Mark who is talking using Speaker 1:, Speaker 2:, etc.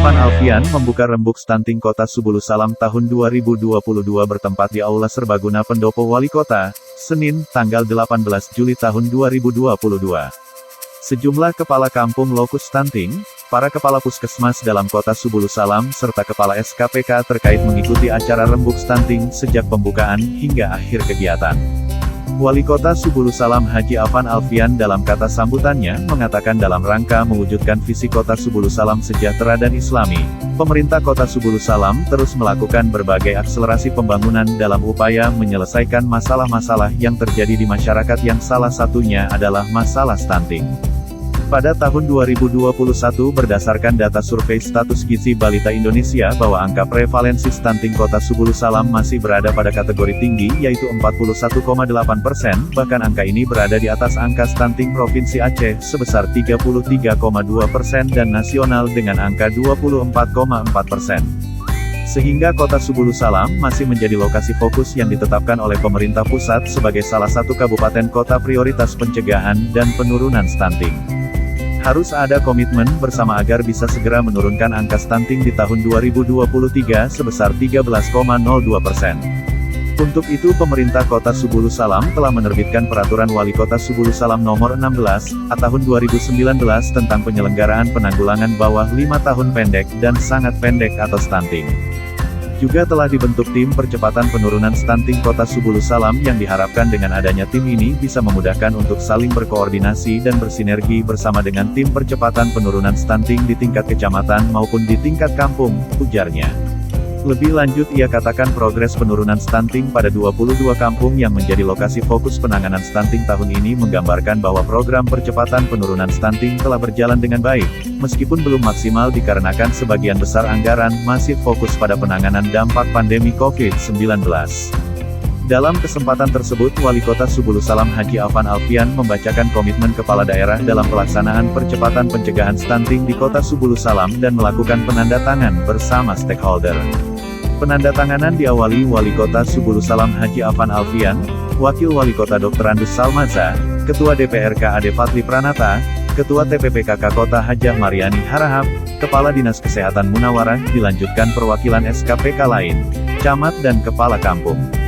Speaker 1: Afan Alfian membuka rembuk stunting Kota Subulu Salam tahun 2022 bertempat di Aula Serbaguna Pendopo Wali Kota, Senin, tanggal 18 Juli tahun 2022. Sejumlah kepala kampung lokus stunting, para kepala puskesmas dalam Kota Subulu Salam serta kepala SKPK terkait mengikuti acara rembuk stunting sejak pembukaan hingga akhir kegiatan. Wali Kota Subulu Salam Haji Afan Alfian dalam kata sambutannya mengatakan dalam rangka mewujudkan visi Kota Subulu Salam sejahtera dan Islami, pemerintah Kota Subulu Salam terus melakukan berbagai akselerasi pembangunan dalam upaya menyelesaikan masalah-masalah yang terjadi di masyarakat yang salah satunya adalah masalah stunting. Pada tahun 2021 berdasarkan data survei status gizi balita Indonesia bahwa angka prevalensi stunting Kota Subulu Salam masih berada pada kategori tinggi yaitu 41,8%, bahkan angka ini berada di atas angka stunting Provinsi Aceh sebesar 33,2% dan nasional dengan angka 24,4%. Sehingga Kota Subulu Salam masih menjadi lokasi fokus yang ditetapkan oleh pemerintah pusat sebagai salah satu kabupaten kota prioritas pencegahan dan penurunan stunting. Harus ada komitmen bersama agar bisa segera menurunkan angka stunting di tahun 2023 sebesar 13,02%. Untuk itu pemerintah Kota Subulu Salam telah menerbitkan Peraturan Wali Kota Subulu Salam Nomor 16, Tahun 2019 tentang penyelenggaraan penanggulangan bawah 5 tahun pendek dan sangat pendek atau stunting. Juga telah dibentuk tim percepatan penurunan stunting Kota Subulu Salam yang diharapkan dengan adanya tim ini bisa memudahkan untuk saling berkoordinasi dan bersinergi bersama dengan tim percepatan penurunan stunting di tingkat kecamatan maupun di tingkat kampung, ujarnya. Lebih lanjut ia katakan progres penurunan stunting pada 22 kampung yang menjadi lokasi fokus penanganan stunting tahun ini menggambarkan bahwa program percepatan penurunan stunting telah berjalan dengan baik, meskipun belum maksimal dikarenakan sebagian besar anggaran masih fokus pada penanganan dampak pandemi COVID-19. Dalam kesempatan tersebut Wali Kota Subulu Salam Haji Afan Alfian membacakan komitmen kepala daerah dalam pelaksanaan percepatan pencegahan stunting di Kota Subulu Salam dan melakukan penandatangan bersama stakeholder. Penandatanganan diawali Wali Kota Subulu Salam Haji Afan Alfian, Wakil Wali Kota Dr. Andus Salmaza, Ketua DPRK Ade Fatli Pranata, Ketua TPPKK Kota Hajah Mariani Harahap, Kepala Dinas Kesehatan Munawarah, dilanjutkan perwakilan SKPK lain, camat dan kepala kampung.